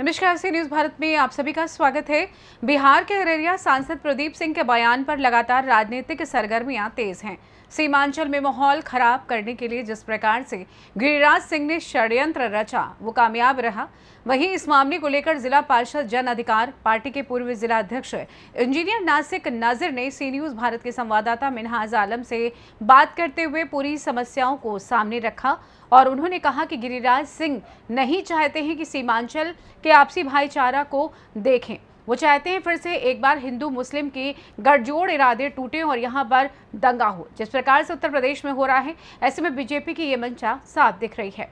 नमस्कार, सी न्यूज भारत में आप सभी का स्वागत है। बिहार के अररिया सांसद प्रदीप सिंह के बयान पर लगातार राजनीतिक सरगर्मियां तेज हैं। सीमांचल में माहौल खराब करने के लिए जिस प्रकार से गिरिराज सिंह ने षड्यंत्र रचा वो कामयाब रहा। वहीं इस मामले को लेकर जिला पार्षद जन अधिकार पार्टी के पूर्व जिला अध्यक्ष इंजीनियर नासिक नाजिर ने सी न्यूज भारत के संवाददाता मिनहाज आलम से बात करते हुए पूरी समस्याओं को सामने रखा और उन्होंने कहा कि गिरिराज सिंह नहीं चाहते हैं कि सीमांचल के आपसी भाईचारा को देखें। वो चाहते हैं फिर से एक बार हिंदू मुस्लिम के गठजोड़ इरादे टूटे और यहां पर दंगा हो, जिस प्रकार से उत्तर प्रदेश में हो रहा है। ऐसे में बीजेपी की ये मंशा साफ दिख रही है।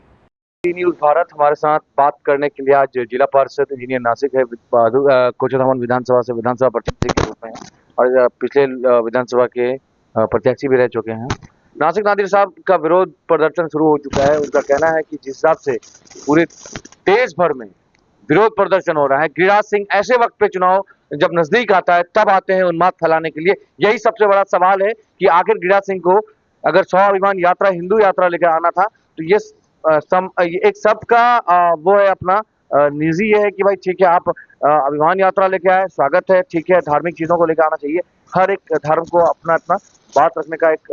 न्यूज भारत हमारे साथ बात करने के लिए आज जिला पार्षद इंजीनियर नासिक है कोचरधामन विधानसभा से विधानसभा प्रत्याशी के रूप में और पिछले विधानसभा के प्रत्याशी भी रह चुके हैं। नासिक नादिर साहब का विरोध प्रदर्शन शुरू हो चुका है। उनका कहना है कि जिस हिसाब से पूरे देश भर में विरोध प्रदर्शन हो रहा है, गिरिराज सिंह ऐसे वक्त पे चुनाव जब नजदीक आता है तब आते हैं उन्माद फैलाने के लिए। यही सबसे बड़ा सवाल है कि आखिर गिरिराज सिंह को अगर स्वाभिमान यात्रा हिंदू यात्रा लेकर आना था तो ये एक सबका वो है अपना निजी है कि भाई ठीक है आप अभिमान यात्रा लेके आए, स्वागत है, ठीक है, धार्मिक चीजों को लेकर आना चाहिए। हर एक धर्म को अपना अपना बात रखने का एक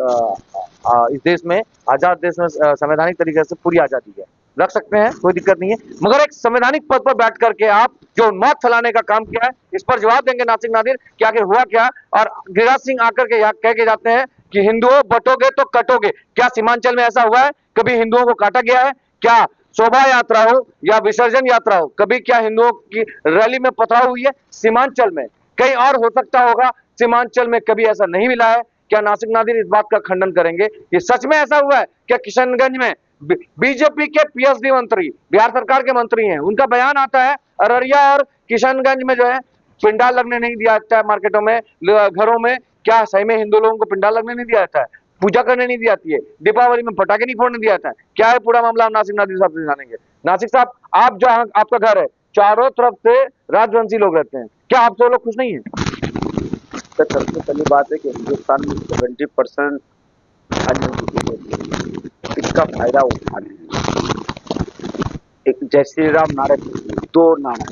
इस देश में आजाद देश में संवैधानिक तरीके से पूरी आजादी है, रख सकते हैं, कोई दिक्कत नहीं है। मगर एक संवैधानिक पद पर बैठ करके आप जो उन्माद फैलाने का काम किया है इस पर जवाब देंगे नासिक नादिर कि आखिर हुआ क्या। और गिरिराज सिंह आकर के यहाँ कह के जाते हैं कि हिंदुओं बटोगे तो कटोगे। क्या सीमांचल में ऐसा हुआ है? कभी हिंदुओं को काटा गया है? क्या शोभा यात्रा हो या विसर्जन यात्रा हो, कभी क्या हिंदुओं की रैली में पथराव हुई है? सीमांचल में कहीं और हो सकता होगा, सीमांचल में कभी ऐसा नहीं मिला है। क्या नासिक नादिर इस बात का खंडन करेंगे? ये सच में ऐसा हुआ है क्या? किशनगंज में बीजेपी के पीएचडी मंत्री, बिहार सरकार के मंत्री हैं, उनका बयान आता है अररिया और किशनगंज में जो है पिंडाल लगने नहीं दिया जाता है, मार्केटों में, घरों में। क्या सही में हिंदू लोगों को पिंडाल लगने नहीं दिया जाता है? पूजा करने नहीं दी जाती है? दीपावली में पटाखे नहीं फोड़ने दिया जाता है? क्या है पूरा मामला? हम नासिक नादिर साहब से जानेंगे। नासिक साहब, आप जहां आपका घर है चारों तरफ से राजवंशी लोग रहते हैं, क्या आप सब लोग खुश नहीं है? तो सबसे पहली बात है कि हिंदुस्तान में 70% इसका फायदा उठा रहे हैं। एक जय श्री राम नारे, दो नारा।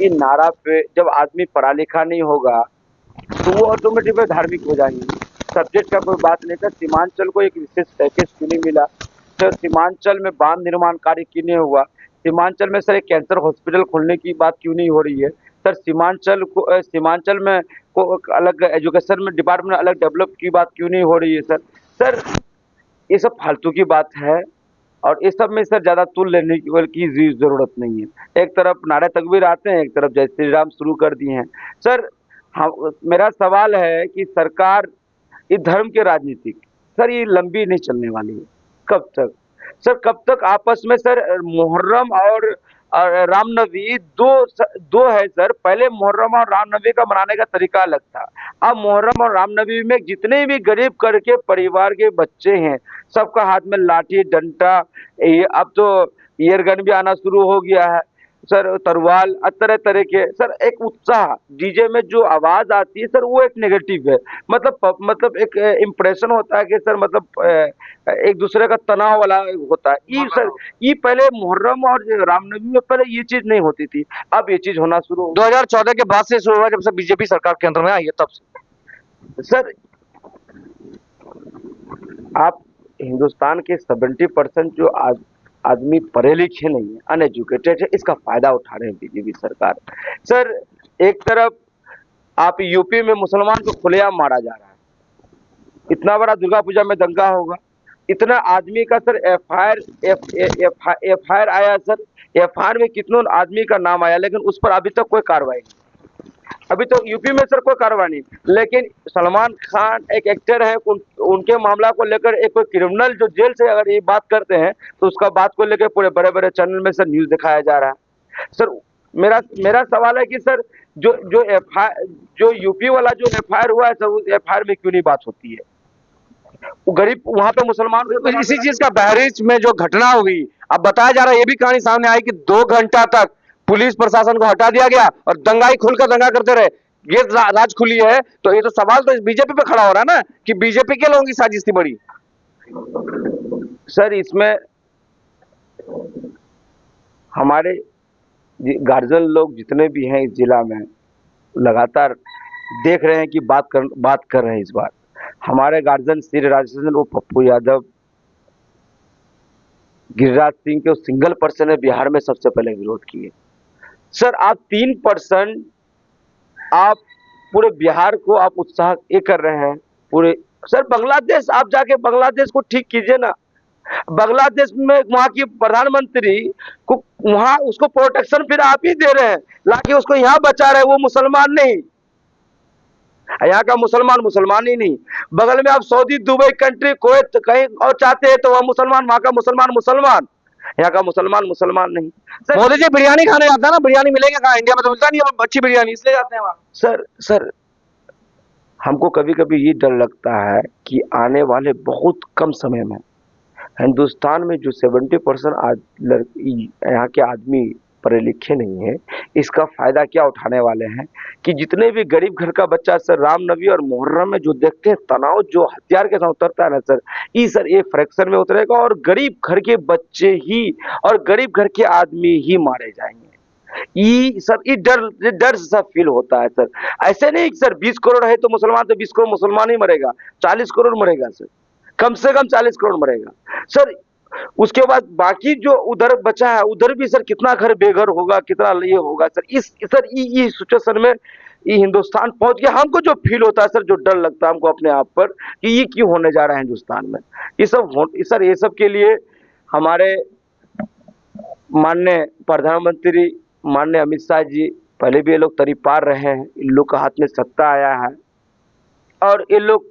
इन नारा पे जब आदमी पढ़ा लिखा नहीं होगा तो वो ऑटोमेटिक धार्मिक हो जाएंगे। सब्जेक्ट का कोई बात नहीं था। सीमांचल को एक विशेष पैकेज क्यों नहीं मिला? सर, सीमांचल में बांध निर्माण कार्य क्यों नहीं हुआ? सीमांचल में सर एक कैंसर हॉस्पिटल खोलने की बात क्यों नहीं हो रही है? सर, सीमांचल में को अलग एजुकेशन में डिपार्टमेंट अलग डेवलप की बात क्यों नहीं हो रही है? सर ये सब फालतू की बात है और इस सब में सर ज़्यादा तुल लेने की ज़रूरत नहीं है। एक तरफ नारे तकबीर आते हैं, एक तरफ जय श्री राम शुरू कर दिए हैं। सर, मेरा सवाल है कि सरकार इस धर्म के राजनीतिक सर ये लंबी नहीं चलने वाली है। कब तक सर, कब तक आपस में सर मुहर्रम और रामनवमी दो है सर। पहले मुहर्रम और रामनवमी का मनाने का तरीका अलग था। अब मुहर्रम और रामनवमी में जितने भी गरीब करके परिवार के बच्चे हैं सबका हाथ में लाठी डंडा, अब तो ईयरगन भी आना शुरू हो गया है सर, तलवार, तरह तरह के सर। एक उत्साह डीजे में जो आवाज आती है सर वो एक नेगेटिव है। मतलब एक इम्प्रेशन होता है कि सर मतलब एक दूसरे का तनाव वाला होता है। ये सर ये पहले मुहर्रम और रामनवमी में पहले ये चीज नहीं होती थी, अब ये चीज होना शुरू 2014 के बाद से शुरू हुआ, जब से बीजेपी सरकार केंद्र में आई है तब से। सर, आप हिंदुस्तान के 70% जो आदमी पढ़े लिखे नहीं है, अनएजुकेटेड है, इसका फायदा उठा रहे हैं बीजेपी सरकार। सर, एक तरफ आप यूपी में मुसलमान को खुलेआम मारा जा रहा है, इतना बड़ा दुर्गा पूजा में दंगा होगा, इतना आदमी का सर एफआईआर आया सर, एफआईआर में कितनों आदमी का नाम आया लेकिन उस पर अभी तक कोई कार्रवाई नहीं। अभी तो यूपी में सर कोई कार्रवाई नहीं, लेकिन सलमान खान एक एक्टर है, उनके मामला को लेकर एक कोई क्रिमिनल जो जेल से अगर ये बात करते हैं तो उसका बात को लेकर पूरे बड़े बड़े चैनल में सर न्यूज दिखाया जा रहा है। सर, मेरा सवाल है कि सर जो यूपी वाला जो एफआईआर हुआ है सर, उस एफआईआर में क्यों नहीं बात होती है? वो गरीब वहां पे मुसलमान, इसी चीज का बहरीच में जो घटना हुई, अब बताया जा रहा है, ये भी कहानी सामने आई कि 2 घंटा तक पुलिस प्रशासन को हटा दिया गया और दंगाई खुलकर दंगा करते रहे। ये राज खुली है तो ये तो सवाल तो बीजेपी पे खड़ा हो रहा है ना कि बीजेपी के लोगों की साजिश थी बड़ी। 。 सर, इसमें हमारे गार्जियन लोग जितने भी हैं इस जिला में लगातार देख रहे हैं कि बात कर रहे हैं। इस बार हमारे गार्जियन श्री राजेश वो पप्पू यादव, गिरिराज सिंह के सिंगल पर्सन ने बिहार में सबसे पहले विरोध किए। सर आप 3% आप पूरे बिहार को आप उत्साह ये कर रहे हैं पूरे। सर बांग्लादेश आप जाके बांग्लादेश को ठीक कीजिए ना। बांग्लादेश में वहां की प्रधानमंत्री को वहां उसको प्रोटेक्शन फिर आप ही दे रहे हैं, लाके उसको यहाँ बचा रहे हैं। वो मुसलमान नहीं, यहाँ का मुसलमान ही नहीं। बगल में आप सऊदी, दुबई कंट्री, कुवैत कहीं और चाहते हैं तो वह मुसलमान, वहां का मुसलमान, यहाँ का मुसलमान नहीं। मोदी जी बिरयानी खाने जाते हैं ना, बिरयानी मिलेंगे कहाँ? इंडिया में तो मिलता नहीं है अच्छी बिरयानी, इसलिए जाते हैं वहाँ। सर हमको कभी कभी ये डर लगता है कि आने वाले बहुत कम समय में हिंदुस्तान में जो 70% यहाँ के आदमी पढ़े लिखे नहीं है, इसका फायदा क्या उठाने वाले हैं कि जितने भी गरीब घर का बच्चा सर रामनवमी और मुहर्रम में जो देखते हैं तनाव जो हथियार के साथ उतरता है ना सर ये फ्रैक्शन में उतरेगा और गरीब घर के बच्चे ही और गरीब घर के आदमी ही मारे जाएंगे। ये डर सा फील होता है सर। ऐसे नहीं सर 20 करोड़ है तो मुसलमान, तो 20 करोड़ मुसलमान ही मरेगा, 40 करोड़ मरेगा सर, कम से कम 40 करोड़ मरेगा सर। उसके बाद बाकी जो उधर बचा है उधर भी सर कितना घर बेघर होगा, कितना ये होगा सर। इस सिचुएशन में ये हिंदुस्तान पहुंच गया। हमको जो फील होता है सर, जो डर लगता है हमको अपने आप पर कि ये क्यों होने जा रहा है हिंदुस्तान में, ये सब के लिए हमारे माननीय प्रधानमंत्री माननीय अमित शाह जी पहले भी ये लोग तरीपार रहे हैं। इन लोग का हाथ में सत्ता आया है और ये लोग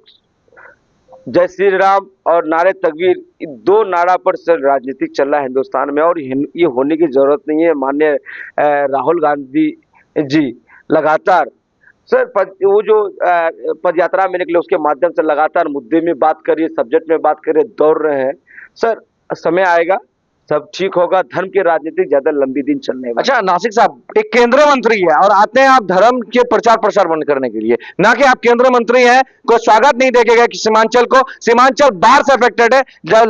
जय श्री राम और नारे तकबीर, दो नारा पर सर राजनीतिक चल रहा है हिंदुस्तान में और ये होने की जरूरत नहीं है। माननीय राहुल गांधी जी लगातार सर वो जो पद यात्रा में निकले उसके माध्यम से लगातार मुद्दे में बात करिए, सब्जेक्ट में बात करिए, दौड़ रहे हैं सर। समय आएगा सब ठीक होगा, धर्म की राजनीति ज्यादा लंबी दिन चलने वाली। अच्छा नासिक साहब, एक केंद्रीय मंत्री है और आते हैं आप धर्म के प्रचार प्रसार बंद करने के लिए, ना कि आप केंद्रीय मंत्री हैं को स्वागत नहीं देखेगा कि सीमांचल बाढ़ से अफेक्टेड है।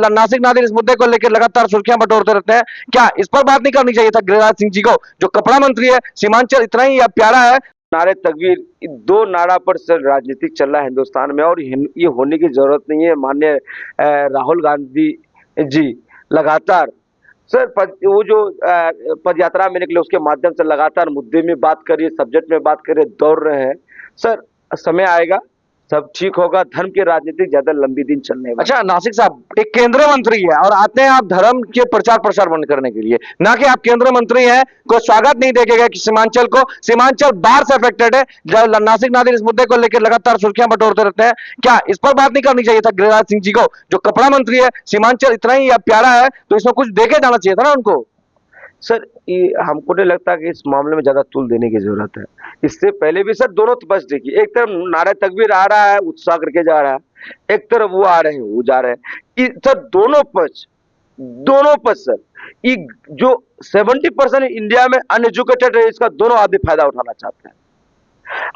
नासिक नादिर इस मुद्दे को लेकर लगातार सुर्खियां बटोरते रहते हैं, क्या इस पर बात नहीं करनी चाहिए था गिरिराज सिंह जी को, जो कपड़ा मंत्री है? सीमांचल इतना ही प्यारा है। नारे तकबीर, दो नारा पर सर राजनीतिक चल रहा है हिंदुस्तान में और ये होने की जरूरत नहीं है। माननीय राहुल गांधी जी लगातार सर वो जो पद यात्रा में निकले उसके माध्यम से लगातार मुद्दे में बात करिए, सब्जेक्ट में बात करिए, दौड़ रहे हैं सर। समय आएगा सब ठीक होगा, धर्म की राजनीति ज्यादा लंबी दिन चलने वाली। अच्छा नासिक साहब, एक केंद्रीय मंत्री है और आते हैं आप धर्म के प्रचार प्रसार बंद करने के लिए, ना कि आप केंद्रीय मंत्री हैं को स्वागत नहीं देखेगा कि सीमांचल बाढ़ से अफेक्टेड है। नासिक नादिर इस मुद्दे को लेकर लगातार सुर्खियां बटोरते रहते हैं, क्या इस पर बात नहीं करनी चाहिए था गिरिराज सिंह जी को, जो कपड़ा मंत्री है? सीमांचल इतना ही प्यारा है तो इसमें कुछ देके जाना चाहिए था ना उनको। सर ये हमको नहीं लगता कि इस मामले में ज्यादा तूल देने की जरूरत है। इससे पहले भी सर दोनों पक्ष देखिए, एक तरफ नारे तकबीर आ रहा है, उत्साह करके जा रहा है, एक तरफ वो आ रहे हैं, वो जा रहे हैं। सर दोनों पक्ष सर ये जो 70% इंडिया में अनएजुकेटेड है, इसका दोनों आदमी फायदा उठाना चाहते हैं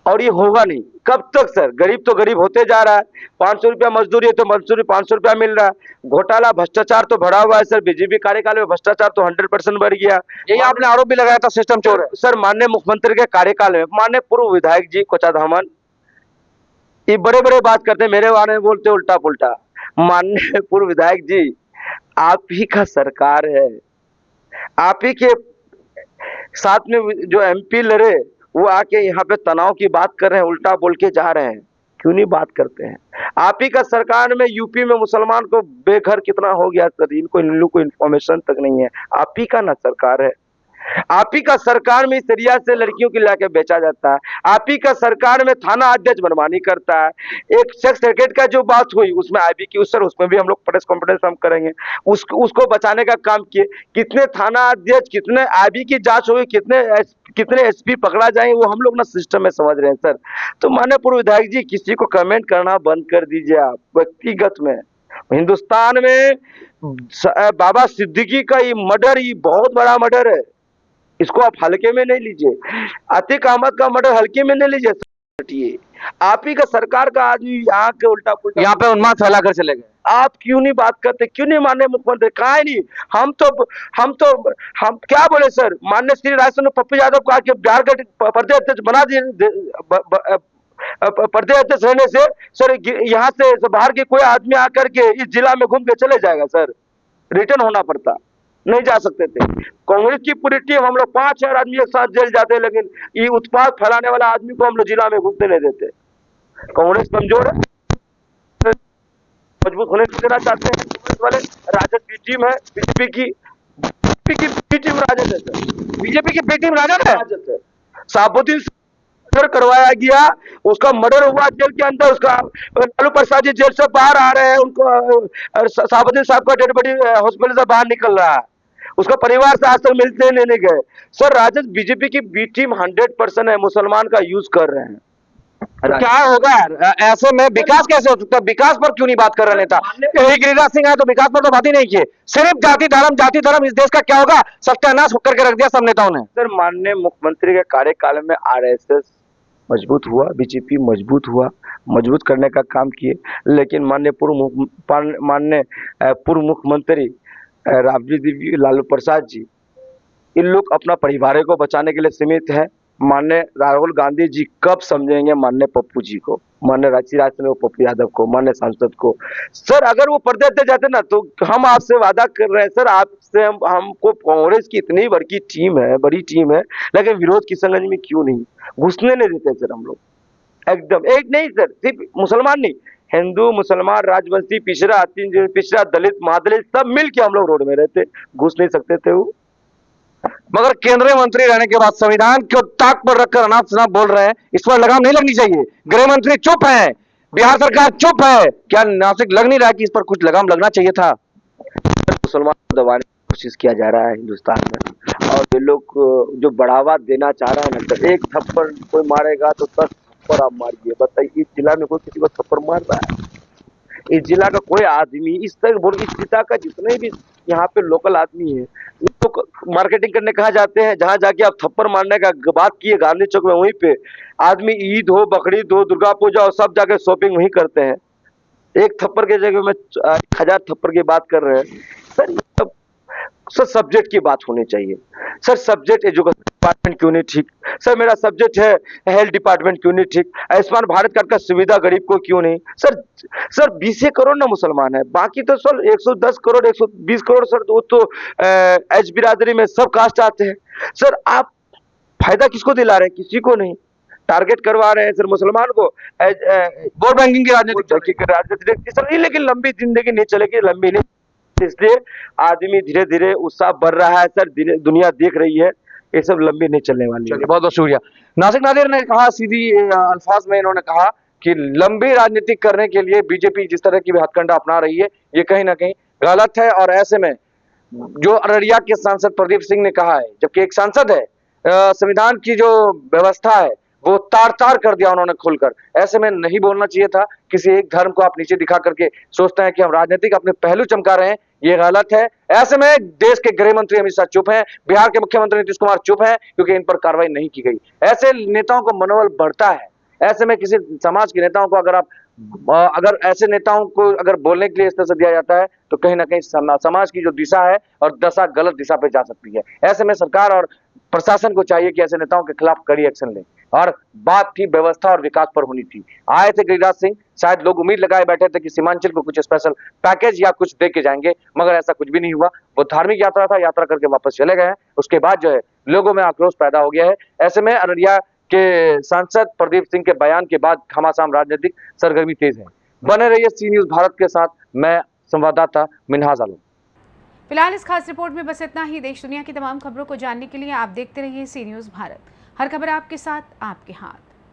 और ये होगा नहीं। कब तक सर? गरीब तो गरीब होते जा रहा है, 500 रुपया मजदूरी है तो मजदूरी 500 रुपया मिल रहा है। घोटाला भ्रष्टाचार तो बढ़ा हुआ है सर, बीजेपी कार्यकाल में भ्रष्टाचार तो 100% बढ़ गया। यही आपने आरोप भी लगाया था सिस्टम चोर है सर। माननीय मुख्यमंत्री के कार्यकाल में माननीय पूर्व विधायक जी कोचा धामन ये बड़े बड़े बात करते हैं, मेरे बारे में बोलते उल्टा पुल्टा। माननीय पूर्व विधायक जी, आप ही का सरकार है, आप ही के साथ में जो एमपी लड़े वो आके यहाँ पे तनाव की बात कर रहे हैं, उल्टा बोल के जा रहे हैं। क्यों नहीं बात करते हैं? आप ही का सरकार में यूपी में मुसलमान को बेघर कितना हो गया सर, इन लोग को इन्फॉर्मेशन तक नहीं है। आप ही का ना सरकार है, आप ही का सरकार में सरिया से लड़कियों की लाके बेचा जाता है, आप ही का सरकार में थाना अध्यक्ष मनमानी करता है। एक सेक्स रैकेट का जो बात हुई उसमें आईबी की सर, उसमें भी हम लोग प्रेस कॉन्फ्रेंस हम करेंगे, उसको बचाने का काम किए। कितने थाना अध्यक्ष, कितने आईबी की जांच हुई, कितने एसपी पकड़ा जाए, वो हम लोग ना सिस्टम में समझ रहे हैं सर। तो माननीय पूर्व विधायक जी, किसी को कमेंट करना बंद कर दीजिए आप व्यक्तिगत में। हिंदुस्तान में बाबा सिद्दीकी का ये मर्डर, ये बहुत बड़ा मर्डर है, इसको आप हल्के में नहीं लीजिए। अतीक अहमद का मर्डर हल्के में नहीं लीजिए। आप ही का सरकार का आदमी यहाँ के उल्टा पुल्टा यहाँ पे उन्माद फैला कर चले गए। आप क्यों नहीं बात करते, क्यों नहीं माननीय मुख्यमंत्री, कहा है नहीं? हम क्या बोले सर, माननीय श्री राजस्थान में पप्पू यादव को आके बिहार का प्रदेश अध्यक्ष बना दिए, प्रदेश अध्यक्ष रहने से सर यहाँ से बाहर के कोई आदमी आकर के इस जिला में घूम के चले जाएगा सर, रिटर्न होना पड़ता, नहीं जा सकते थे। कांग्रेस की पूरी टीम, हम लोग 5-6 आदमी एक साथ जेल जाते हैं, लेकिन ये उत्पाद फैलाने वाला आदमी को हम लोग जिला में घूमते नहीं देते। कांग्रेस कमजोर है, मजबूत होने देना चाहते हैं कांग्रेस वाले। राजद की टीम है, बीजेपी की बी टीम राजद है सर, बीजेपी की बी टीम राजद है। साबुद्दीन मर्डर करवाया गया, उसका मर्डर हुआ जेल के अंदर, उसका लालू प्रसाद जी जेल से बाहर आ रहे हैं, उनको साबुद्दीन साहब का डेड बॉडी हॉस्पिटल से बाहर निकल रहा है, उसका परिवार से आज तक मिलते नहीं गए सर। राजद बीजेपी की बी टीम 100% है, मुसलमान का यूज कर रहे हैं। तो क्या होगा ऐसे में, विकास कैसे हो सकता है? विकास पर क्यों नहीं बात कर रहे नेता? यही गिरिराज सिंह आए तो विकास पर तो बात ही नहीं की, सिर्फ जाति धर्म, इस देश का क्या होगा, सत्यानाश करके रख दिया सब नेताओं ने। सर माननीय मुख्यमंत्री के कार्यकाल में आरएसएस मजबूत हुआ, बीजेपी मजबूत हुआ, मजबूत करने का काम किए, लेकिन माननीय पूर्व मुख्यमंत्री राबड़ी देवी, लालू प्रसाद जी, इन लोग अपना परिवार को बचाने के लिए सीमित है। माननीय राहुल गांधी जी कब समझेंगे माननीय पप्पू जी को, माननीय राष्ट्रीय पप्पू यादव को, माननीय सांसद को? सर अगर वो पर्दे दे जाते ना, तो हम आपसे वादा कर रहे हैं सर, आपसे हमको कांग्रेस की इतनी बड़ी टीम है, लेकिन विरोध की संगत में क्यों नहीं घुसने नहीं देते सर हम लोग? एकदम एक नहीं सर, सिर्फ मुसलमान नहीं, हिंदू, मुसलमान, राजवंशी, पिछड़ा, दलित, महादलित सब मिल के हम लोग रोड में रहते, घुस नहीं सकते थे वो। मगर केंद्रीय मंत्री रहने के बाद संविधान को ताक पर रखकर अनाप शनाप बोल रहे हैं, इस पर लगाम नहीं लगनी चाहिए। गृह मंत्री चुप है, बिहार सरकार चुप है, क्या नासिक लग नहीं रहा है कि इस पर कुछ लगाम लगना चाहिए था? मुसलमान को दबाने की कोशिश किया जा रहा है हिंदुस्तान में, और ये लोग जो बढ़ावा देना चाह रहा है ना सर, एक थप्पड़ कोई मारेगा तो 10 थप्पड़ आप मारिए। बताइए इस जिला में कोई किसी को थप्पड़ मार रहा है? इस जिला का कोई आदमी इस जिला का जितने भी यहाँ पे लोकल आदमी है, तो मार्केटिंग करने कहाँ जाते हैं? जहाँ जाके आप थप्पड़ मारने का बात किए गांधी चौक में, वहीं पे आदमी ईद हो, बकरीद हो, दुर्गा पूजा हो, सब जाके शॉपिंग वहीं करते हैं। एक थप्पड़ के जगह में 1000 थप्पड़ की बात कर रहे हैं सर। सर सब्जेक्ट की बात होनी चाहिए सर, सब्जेक्ट एजुकेशन डिपार्टमेंट क्यों नहीं ठीक? सर मेरा सब्जेक्ट है हेल्थ डिपार्टमेंट क्यों नहीं ठीक? आयुष्मान भारत कार्ड का सुविधा गरीब को क्यों नहीं? सर 20 करोड़ ना मुसलमान है, बाकी तो सर 110 करोड़ 120 करोड़ सर, वो तो एच बिरादरी में सब कास्ट आते हैं। सर आप फायदा किसको दिला रहे हैं? किसी को नहीं, टारगेट करवा रहे हैं सर मुसलमान को। वोट बैंकिंग की राजनीति सर, लेकिन लंबी जिंदगी नहीं चलेगी, लंबी नहीं, इसलिए आदमी धीरे धीरे उत्साह बढ़ रहा है सर, दुनिया देख रही है, ये सब लंबी नहीं चलने वाली है। बहुत बहुत शुक्रिया। नासिक नादिर ने कहा, सीधी अल्फाज में इन्होंने कहा कि लंबी राजनीति करने के लिए बीजेपी जिस तरह की हथकंडा अपना रही है, ये कहीं ना कहीं गलत है। और ऐसे में जो अररिया के सांसद प्रदीप सिंह ने कहा है, जबकि एक सांसद है, संविधान की जो व्यवस्था है वो तार तार कर दिया उन्होंने खुलकर, ऐसे में नहीं बोलना चाहिए था। किसी एक धर्म को आप नीचे दिखा करके सोचते हैं कि हम राजनीतिक अपने पहलू चमका रहे हैं, ये गलत है। ऐसे में देश के गृह मंत्री अमित शाह चुप हैं, बिहार के मुख्यमंत्री नीतीश कुमार चुप हैं, क्योंकि इन पर कार्रवाई नहीं की गई। ऐसे नेताओं को मनोबल बढ़ता है। ऐसे में किसी समाज के नेताओं को अगर ऐसे नेताओं को अगर बोलने के लिए इस तरह से दिया जाता है, तो कहीं ना कहीं समाज की जो दिशा है और दशा गलत दिशा पे जा सकती है। ऐसे में सरकार और प्रशासन को चाहिए कि ऐसे नेताओं के खिलाफ कड़ी एक्शन ले। और बात थी व्यवस्था और विकास पर होनी थी। आए थे गिरिराज सिंह, शायद लोग उम्मीद लगाए बैठे थे कि सीमांचल को कुछ स्पेशल पैकेज या कुछ दे के जाएंगे, मगर ऐसा कुछ भी नहीं हुआ। वो धार्मिक यात्रा था, यात्रा करके वापस चले गए हैं। उसके बाद जो है लोगों में आक्रोश पैदा हो गया है। ऐसे में अररिया के सांसद प्रदीप सिंह के बयान के बाद घमासान राजनीतिक सरगर्मी तेज है। बने रहिए सी न्यूज भारत के साथ, मैं संवाददाता मिनहाज आलम। फिलहाल इस खास रिपोर्ट में बस इतना ही। देश दुनिया की तमाम खबरों को जानने के लिए आप देखते रहिए सी न्यूज भारत। हर खबर आपके साथ, आपके हाथ।